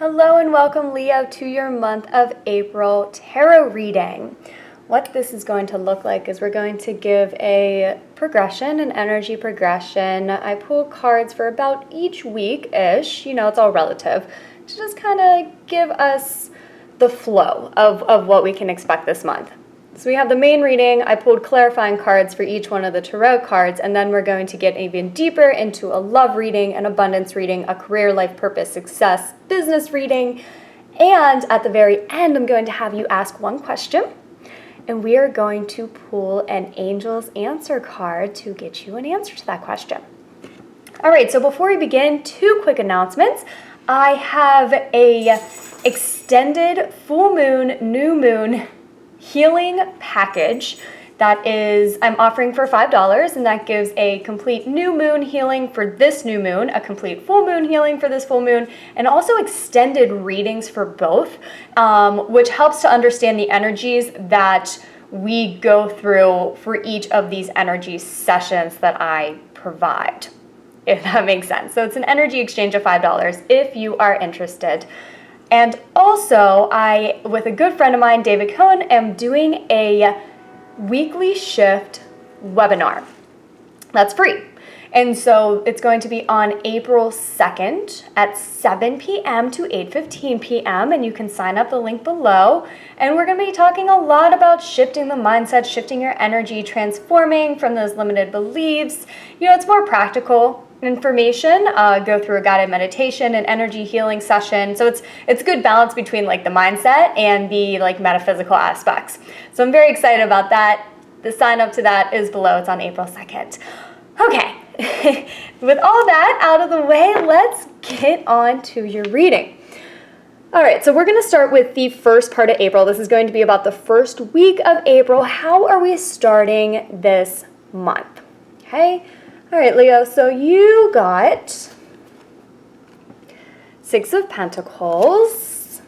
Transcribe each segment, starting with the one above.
Hello and welcome, Leo, to your month of April tarot reading. What this is going to look like is we're going to give a progression, an energy progression. I pull cards for about each week-ish, it's all relative, to just kind of give us the flow of what we can expect this month. So we have the main reading. I pulled clarifying cards for each one of the tarot cards, and then we're going to get even deeper into a love reading, an abundance reading, a career, life, purpose, success, business reading, and at the very end, I'm going to have you ask one question, and we are going to pull an angel's answer card to get you an answer to that question. All right, so before we begin, two quick announcements. I have a extended full moon, new moon healing package that I'm offering for $5, and that gives a complete new moon healing for this new moon, a complete full moon healing for this full moon, and also extended readings for both, which helps to understand the energies that we go through for each of these energy sessions that I provide, if that makes sense. So it's an energy exchange of $5 if you are interested. And also, I, with a good friend of mine, David Cohen, am doing a weekly shift webinar. That's free. And so it's going to be on April 2nd at 7 p.m. to 8:15 p.m. And you can sign up, the link below. And we're going to be talking a lot about shifting the mindset, shifting your energy, transforming from those limited beliefs. It's more practical information, go through a guided meditation and energy healing session. So it's good balance between the mindset and the metaphysical aspects. So I'm very excited about that. The sign up to that is below. It's on April 2nd. Okay, with all that out of the way, let's get on to your reading. All right, so we're going to start with the first part of April. This is going to be about the first week of April. How are we starting this month? Okay. All right, Leo, so you got Six of Pentacles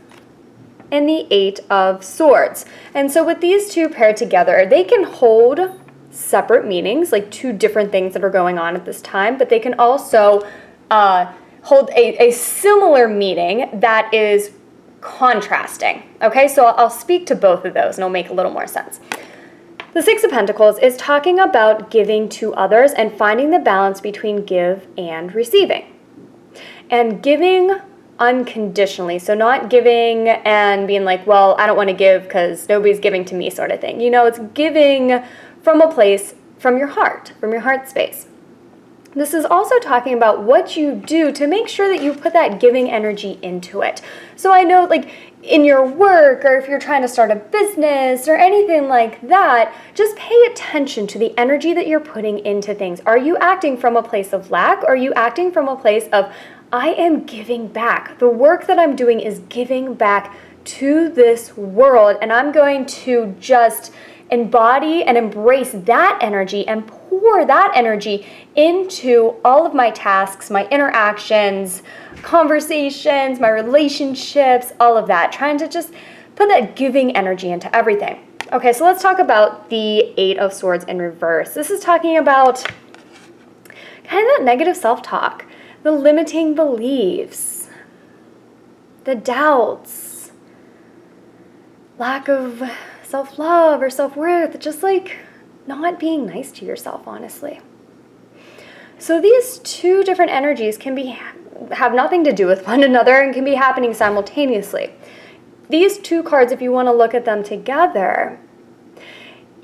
and the Eight of Swords. And so with these two paired together, they can hold separate meanings, like two different things that are going on at this time, but they can also hold a similar meaning that is contrasting. Okay, so I'll speak to both of those and it'll make a little more sense. The Six of Pentacles is talking about giving to others and finding the balance between give and receiving. And giving unconditionally, so not giving and being like, well, I don't want to give because nobody's giving to me sort of thing. It's giving from a place, from your heart space. This is also talking about what you do to make sure that you put that giving energy into it. So I know in your work, or if you're trying to start a business or anything like that, just pay attention to the energy that you're putting into things. Are you acting from a place of lack? Or are you acting from a place of, I am giving back. The work that I'm doing is giving back to this world, and I'm going to just embody and embrace that energy and pour that energy into all of my tasks, my interactions, conversations, my relationships, all of that, trying to just put that giving energy into everything. Okay, so let's talk about the Eight of Swords in reverse. This is talking about kind of that negative self-talk, the limiting beliefs, the doubts, lack of self-love or self-worth, just not being nice to yourself, honestly. So these two different energies can have nothing to do with one another and can be happening simultaneously. These two cards, if you want to look at them together,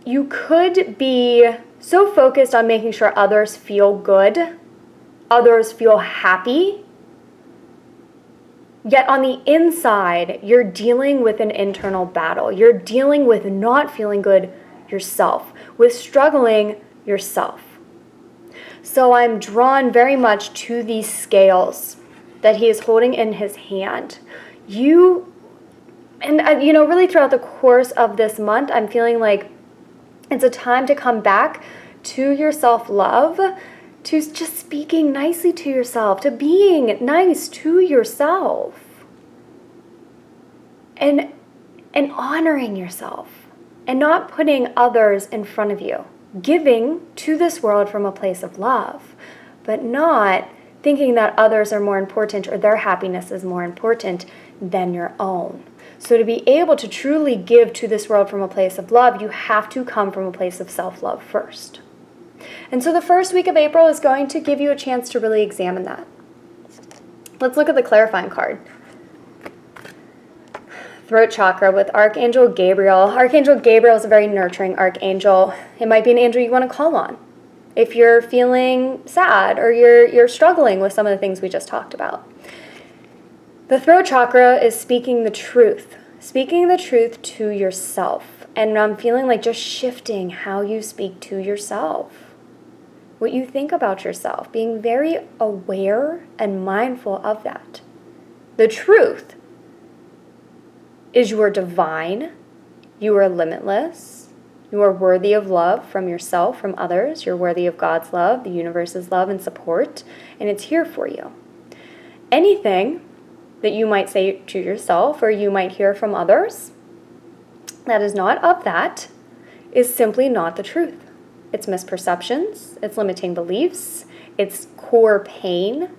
you could be so focused on making sure others feel good, others feel happy, yet on the inside, you're dealing with an internal battle. You're dealing with not feeling good yourself, with struggling yourself. So I'm drawn very much to these scales that he is holding in his hand. Really throughout the course of this month, I'm feeling like it's a time to come back to your self-love, to just speaking nicely to yourself, to being nice to yourself, and honoring yourself, and not putting others in front of you. Giving to this world from a place of love, but not thinking that others are more important or their happiness is more important than your own. So to be able to truly give to this world from a place of love, you have to come from a place of self-love first. And so the first week of April is going to give you a chance to really examine that. Let's look at the clarifying card. Throat chakra with Archangel Gabriel. Archangel Gabriel is a very nurturing archangel. It might be an angel you want to call on if you're feeling sad or you're struggling with some of the things we just talked about. The throat chakra is speaking the truth to yourself. And I'm feeling like just shifting how you speak to yourself, what you think about yourself, being very aware and mindful of that. The truth is you are divine, you are limitless, you are worthy of love from yourself, from others, you're worthy of God's love, the universe's love and support, and it's here for you. Anything that you might say to yourself or you might hear from others that is not of that is simply not the truth. It's misperceptions, it's limiting beliefs, it's core pain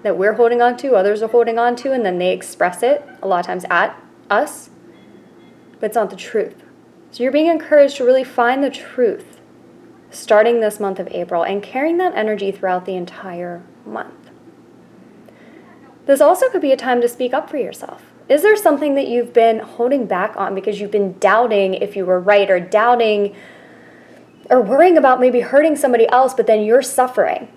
that we're holding on to, others are holding on to, and then they express it a lot of times at us, but it's not the truth. So you're being encouraged to really find the truth starting this month of April and carrying that energy throughout the entire month. This also could be a time to speak up for yourself. Is there something that you've been holding back on because you've been doubting if you were right, or doubting or worrying about maybe hurting somebody else, but then you're suffering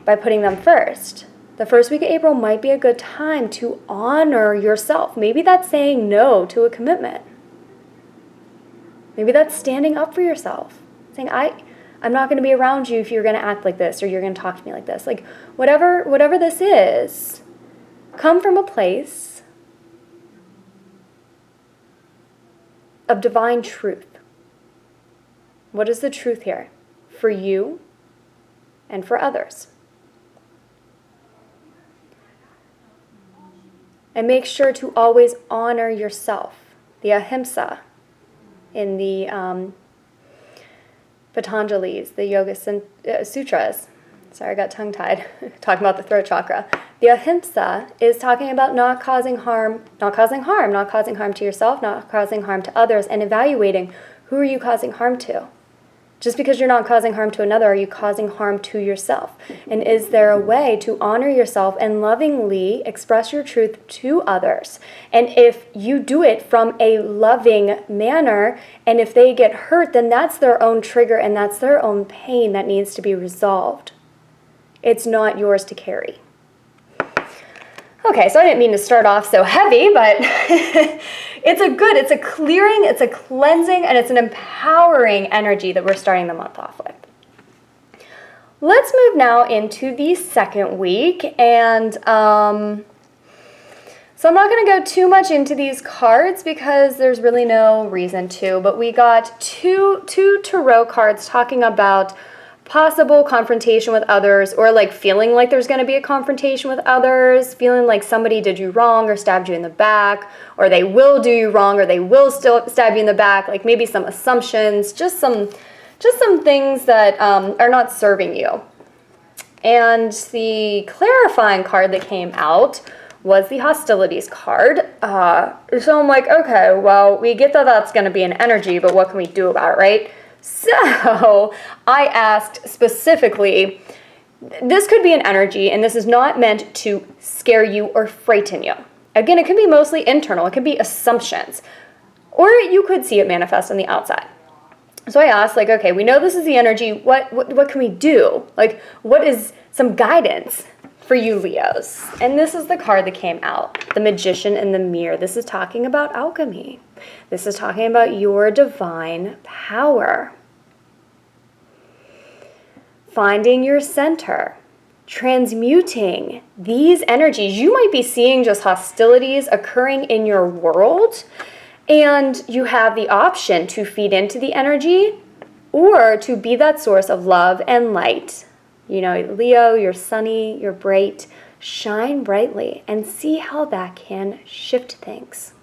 by putting them first? The first week of April might be a good time to honor yourself. Maybe that's saying no to a commitment. Maybe that's standing up for yourself, saying, I'm not going to be around you if you're going to act like this or you're going to talk to me like this. Like whatever this is, come from a place of divine truth. What is the truth here for you and for others? And make sure to always honor yourself. The ahimsa in the Patanjali's, the Yoga Sutras. Sorry, I got tongue-tied talking about the throat chakra. The ahimsa is talking about not causing harm to yourself, not causing harm to others, and evaluating who are you causing harm to. Just because you're not causing harm to another, are you causing harm to yourself? And is there a way to honor yourself and lovingly express your truth to others? And if you do it from a loving manner, and if they get hurt, then that's their own trigger and that's their own pain that needs to be resolved. It's not yours to carry. Okay, so I didn't mean to start off so heavy, but it's a clearing, it's a cleansing, and it's an empowering energy that we're starting the month off with. Let's move now into the second week, and so I'm not going to go too much into these cards because there's really no reason to, but we got two tarot cards talking about possible confrontation with others, or like feeling like there's going to be a confrontation with others, feeling like somebody did you wrong or stabbed you in the back, or they will do you wrong, or they will still stab you in the back, like maybe some assumptions, just some things that are not serving you. And the clarifying card that came out was the hostilities card. So I'm like, okay, well, we get that that's going to be an energy, but what can we do about it, right? So I asked specifically, this could be an energy, and this is not meant to scare you or frighten you. Again, it could be mostly internal. It could be assumptions, or you could see it manifest on the outside. So I asked, like, okay, we know this is the energy. What can we do? Like, what is some guidance for you, Leos? And this is the card that came out, the Magician and the Mirror. This is talking about alchemy. This is talking about your divine power. Finding your center. Transmuting these energies. You might be seeing just hostilities occurring in your world, and you have the option to feed into the energy or to be that source of love and light. You know, Leo, you're sunny, you're bright. Shine brightly and see how that can shift things.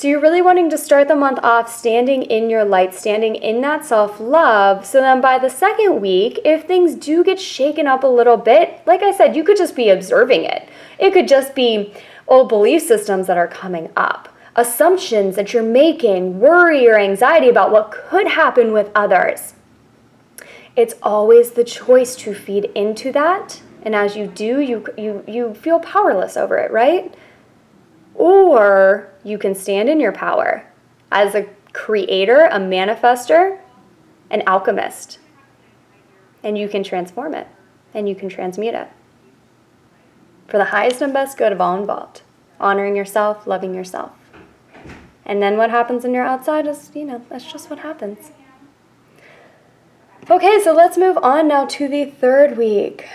So you're really wanting to start the month off standing in your light, standing in that self-love. So then by the second week, if things do get shaken up a little bit, like I said, you could just be observing it. It could just be old belief systems that are coming up, assumptions that you're making, worry or anxiety about what could happen with others. It's always the choice to feed into that. And as you do, you feel powerless over it, right? Or you can stand in your power as a creator, a manifester, an alchemist. And you can transform it. And you can transmute it. For the highest and best good of all involved. Honoring yourself, loving yourself. And then what happens in your outside is, that's just what happens. Okay, so let's move on now to the third week.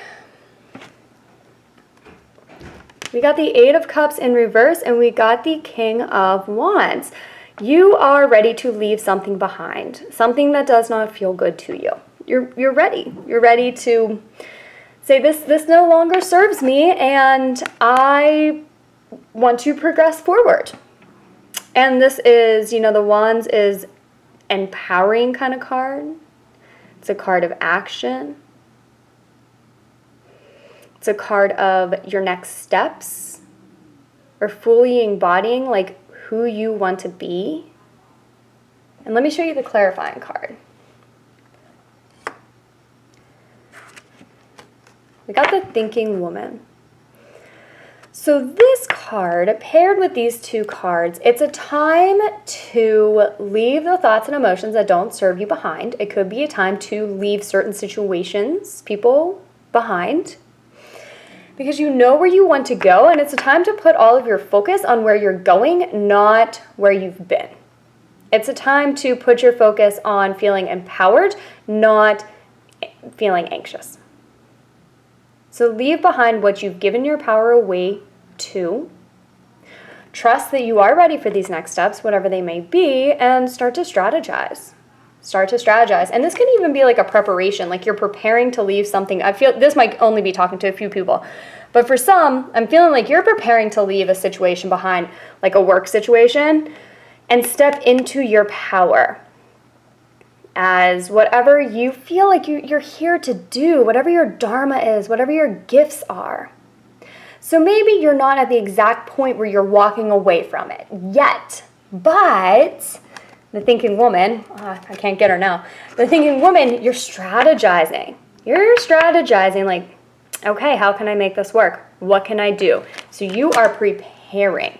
We got the Eight of Cups in reverse, and we got the King of Wands. You are ready to leave something behind, something that does not feel good to you. You're ready. You're ready to say, this no longer serves me, and I want to progress forward. And this is, the Wands is empowering kind of card. It's a card of action. It's a card of your next steps or fully embodying like who you want to be. And let me show you the clarifying card. We got the Thinking Woman. So this card, paired with these two cards, it's a time to leave the thoughts and emotions that don't serve you behind. It could be a time to leave certain situations, people behind, because you know where you want to go, and it's a time to put all of your focus on where you're going, not where you've been. It's a time to put your focus on feeling empowered, not feeling anxious. So leave behind what you've given your power away to. Trust that you are ready for these next steps, whatever they may be, and start to strategize. And this can even be like a preparation, like you're preparing to leave something. I feel this might only be talking to a few people, but for some, I'm feeling like you're preparing to leave a situation behind, like a work situation, and step into your power as whatever you feel like you're here to do, whatever your dharma is, whatever your gifts are. So maybe you're not at the exact point where you're walking away from it yet, but the Thinking Woman, I can't get her now. The Thinking Woman, you're strategizing. You're strategizing like, okay, how can I make this work? What can I do? So you are preparing.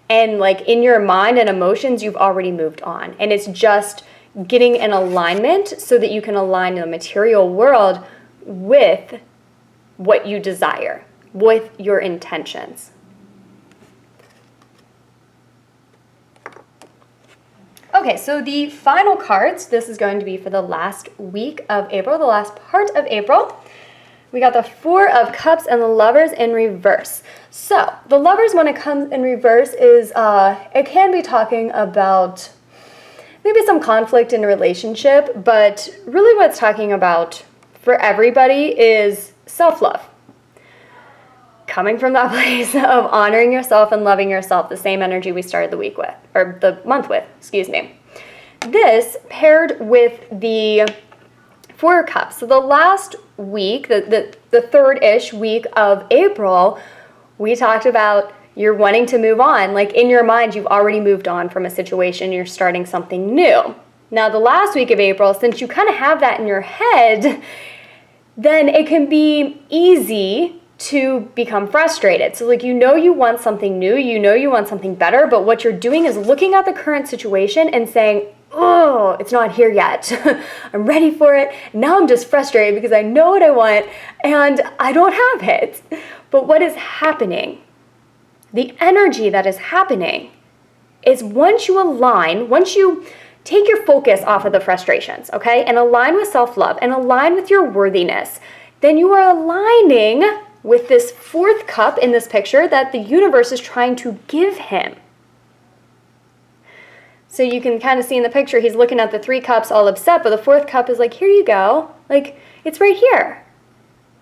And like in your mind and emotions, you've already moved on. And it's just getting an alignment so that you can align the material world with what you desire, with your intentions. Okay, so the final cards, this is going to be for the last week of April, the last part of April. We got the Four of Cups and the Lovers in reverse. So the Lovers, when it comes in reverse, is it can be talking about maybe some conflict in a relationship, but really what it's talking about for everybody is self-love. Coming from that place of honoring yourself and loving yourself, the same energy we started the week with, or the month with, excuse me. This paired with the Four of Cups. So the last week, the third-ish week of April, we talked about you're wanting to move on. Like in your mind, you've already moved on from a situation. You're starting something new. Now, the last week of April, since you kind of have that in your head, then it can be easy to become frustrated. So like you want something new, you want something better, but what you're doing is looking at the current situation and saying, oh, it's not here yet. I'm ready for it. Now I'm just frustrated because I know what I want and I don't have it. But what is happening? The energy that is happening is once you align, once you take your focus off of the frustrations, okay, and align with self-love and align with your worthiness, then you are aligning with this fourth cup in this picture that the universe is trying to give him. So you can kind of see in the picture, he's looking at the three cups all upset, but the fourth cup is like, here you go. Like, it's right here.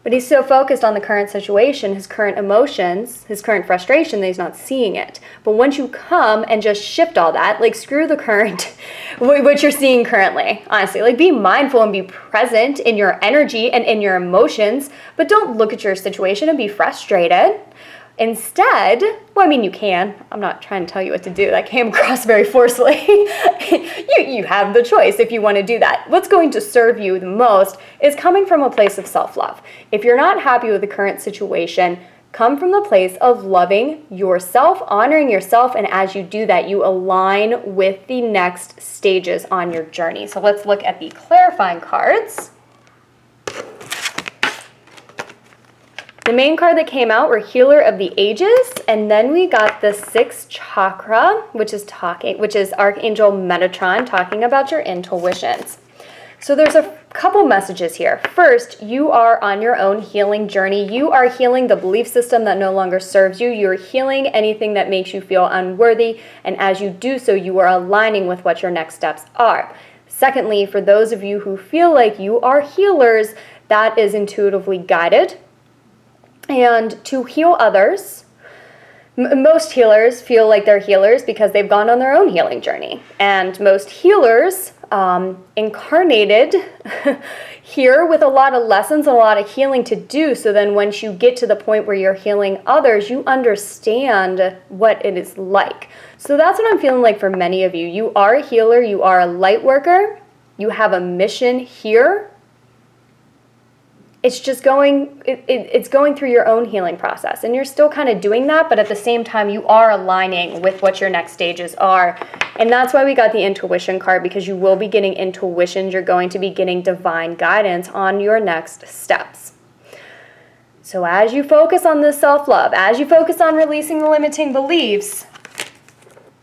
But he's so focused on the current situation, his current emotions, his current frustration, that he's not seeing it. But once you come and just shift all that, like screw the current, what you're seeing currently, honestly. Like be mindful and be present in your energy and in your emotions, but don't look at your situation and be frustrated. Instead, well, I mean, you can. I'm not trying to tell you what to do. That came across very forcefully. You have the choice if you want to do that. What's going to serve you the most is coming from a place of self-love. If you're not happy with the current situation, come from the place of loving yourself, honoring yourself, and as you do that, you align with the next stages on your journey. So let's look at the clarifying cards. The main card that came out were Healer of the Ages, and then we got the sixth chakra, which is Archangel Metatron, talking about your intuitions. So there's a couple messages here. First, you are on your own healing journey. You are healing the belief system that no longer serves you. You're healing anything that makes you feel unworthy, and as you do so, you are aligning with what your next steps are. Secondly, for those of you who feel like you are healers, that is intuitively guided. And to heal others, most healers feel like they're healers because they've gone on their own healing journey. And most healers incarnated here with a lot of lessons, a lot of healing to do. So then once you get to the point where you're healing others, you understand what it is like. So that's what I'm feeling like for many of you. You are a healer. You are a light worker. You have a mission here. It's just it's going through your own healing process, and you're still kind of doing that, but at the same time, you are aligning with what your next stages are. And that's why we got the intuition card, because you will be getting intuitions. You're going to be getting divine guidance on your next steps. So as you focus on this self-love, as you focus on releasing the limiting beliefs,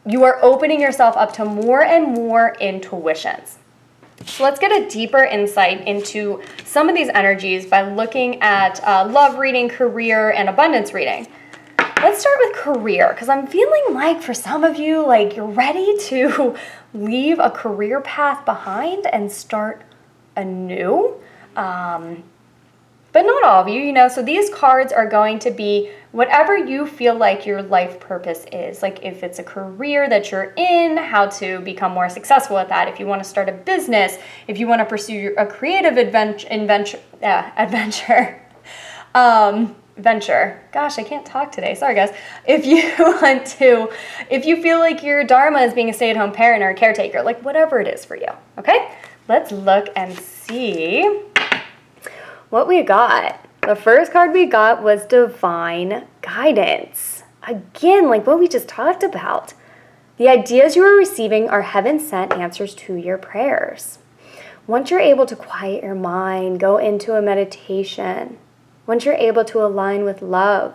you are opening yourself up to more and more intuitions. So let's get a deeper insight into some of these energies by looking at love reading, career, and abundance reading. Let's start with career, because I'm feeling like for some of you, like you're ready to leave a career path behind and start anew. But not all of you, so these cards are going to be whatever you feel like your life purpose is. Like if it's a career that you're in, how to become more successful at that. If you want to start a business, if you want to pursue a creative venture. Gosh, I can't talk today. Sorry, guys. If you feel like your dharma is being a stay-at-home parent or a caretaker, like whatever it is for you, okay? Let's look and see what we got. The first card we got was Divine Guidance. Again, like what we just talked about. The ideas you are receiving are heaven-sent answers to your prayers. Once you're able to quiet your mind, go into a meditation. Once you're able to align with love,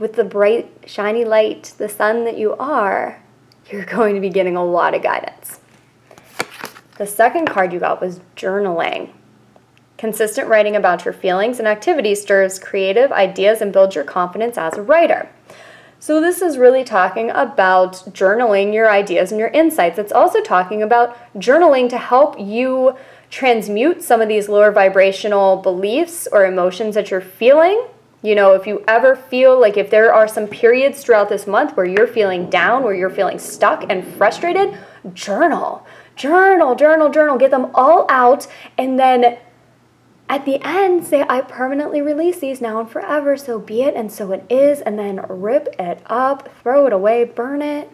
with the bright, shiny light, the sun that you are, you're going to be getting a lot of guidance. The second card you got was Journaling. Consistent writing about your feelings and activities stirs creative ideas and builds your confidence as a writer. So this is really talking about journaling your ideas and your insights. It's also talking about journaling to help you transmute some of these lower vibrational beliefs or emotions that you're feeling. If you ever feel like if there are some periods throughout this month where you're feeling down, where you're feeling stuck and frustrated, journal. Get them all out, and then at the end, say, I permanently release these now and forever, so be it, and so it is, and then rip it up, throw it away, burn it.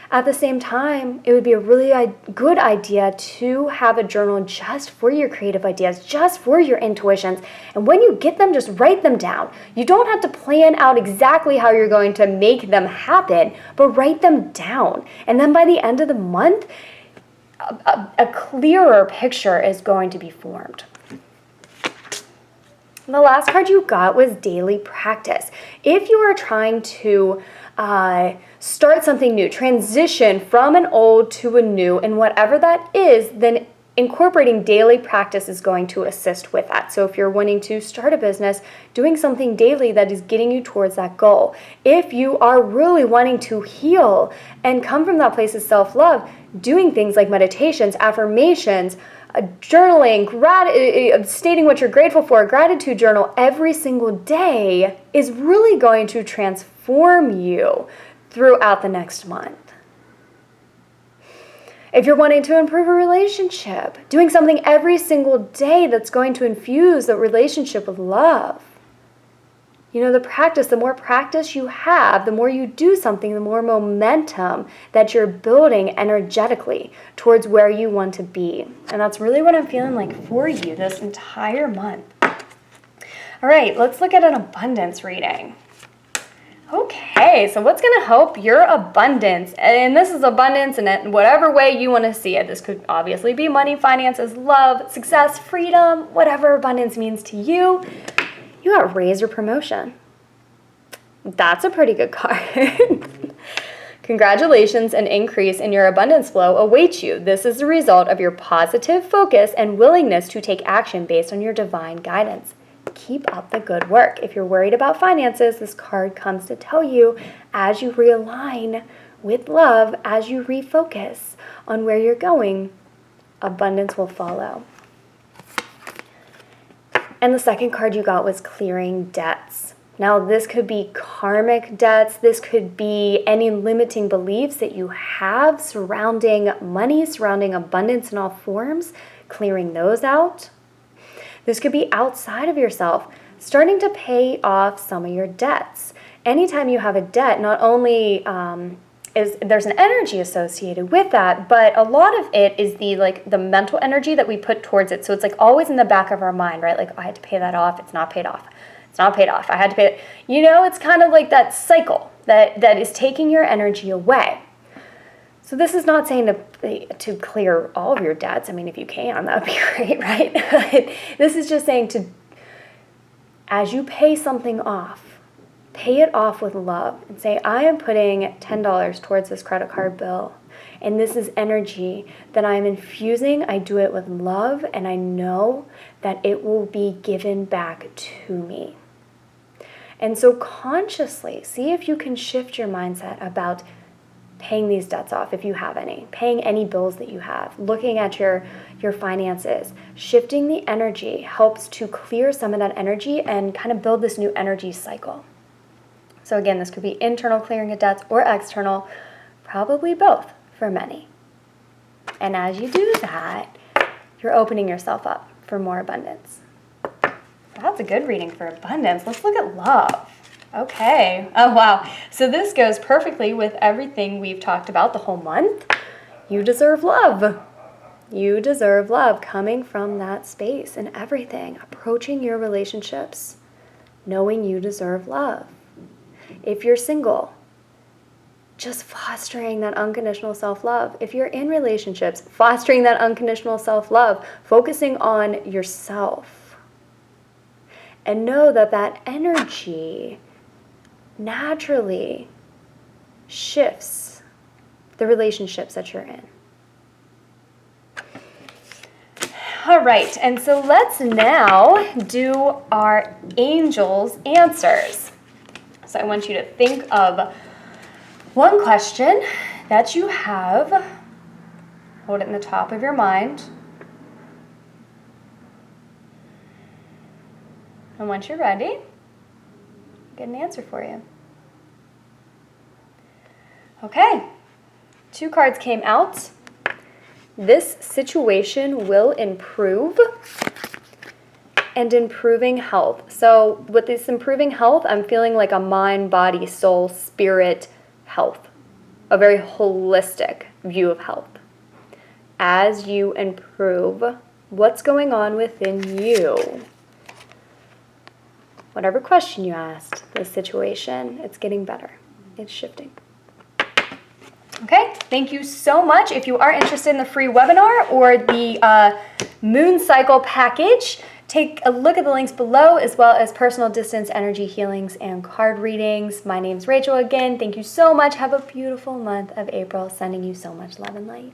At the same time, it would be a really good idea to have a journal just for your creative ideas, just for your intuitions, and when you get them, just write them down. You don't have to plan out exactly how you're going to make them happen, but write them down. And then by the end of the month, a clearer picture is going to be formed. The last card you got was Daily Practice. If you are trying to start something new, transition from an old to a new, and whatever that is, then incorporating daily practice is going to assist with that. So if you're wanting to start a business, doing something daily that is getting you towards that goal. If you are really wanting to heal and come from that place of self-love, doing things like meditations, affirmations, journaling, stating what you're grateful for, a gratitude journal every single day is really going to transform you throughout the next month. If you're wanting to improve a relationship, doing something every single day that's going to infuse the relationship with love. You know, the more practice you have, the more you do something, the more momentum that you're building energetically towards where you want to be. And that's really what I'm feeling like for you this entire month. All right, let's look at an abundance reading. Okay, so what's going to help your abundance? And this is abundance in whatever way you want to see it. This could obviously be money, finances, love, success, freedom, whatever abundance means to you. You got raise or promotion. That's a pretty good card. Congratulations, an increase in your abundance flow awaits you. This is the result of your positive focus and willingness to take action based on your divine guidance. Keep up the good work. If you're worried about finances, this card comes to tell you as you realign with love, as you refocus on where you're going, abundance will follow. And the second card you got was clearing debts. Now, this could be karmic debts. This could be any limiting beliefs that you have surrounding money, surrounding abundance in all forms, clearing those out. This could be outside of yourself, starting to pay off some of your debts. Anytime you have a debt, not only there's an energy associated with that, but a lot of it is the mental energy that we put towards it. So it's like always in the back of our mind, right? Like, I had to pay that off. It's not paid off. It's not paid off. I had to pay it. You know, it's kind of like that cycle that is taking your energy away. So this is not saying to clear all of your debts. I mean, if you can, that would be great, right? But this is just saying as you pay something off, pay it off with love and say, I am putting $10 towards this credit card bill. And this is energy that I'm infusing. I do it with love, and I know that it will be given back to me. And so consciously, see if you can shift your mindset about paying these debts off if you have any, paying any bills that you have, looking at your finances. Shifting the energy helps to clear some of that energy and kind of build this new energy cycle. So again, this could be internal clearing of debts or external, probably both for many. And as you do that, you're opening yourself up for more abundance. That's a good reading for abundance. Let's look at love. Okay. Oh, wow. So this goes perfectly with everything we've talked about the whole month. You deserve love. You deserve love coming from that space and everything. Approaching your relationships, knowing you deserve love. If you're single, just fostering that unconditional self-love. If you're in relationships, fostering that unconditional self-love, focusing on yourself. And know that energy naturally shifts the relationships that you're in. All right, and so let's now do our angels' answers. So I want you to think of one question that you have. Hold it in the top of your mind. And once you're ready, get an answer for you. Okay, 2 cards came out. This situation will improve, and improving health. So with this improving health, I'm feeling like a mind, body, soul, spirit health, a very holistic view of health. As you improve what's going on within you, whatever question you asked, the situation, it's getting better. It's shifting. Okay, thank you so much. If you are interested in the free webinar or the moon cycle package, take a look at the links below, as well as personal distance energy healings and card readings. My name's Rachel again. Thank you so much. Have a beautiful month of April. Sending you so much love and light.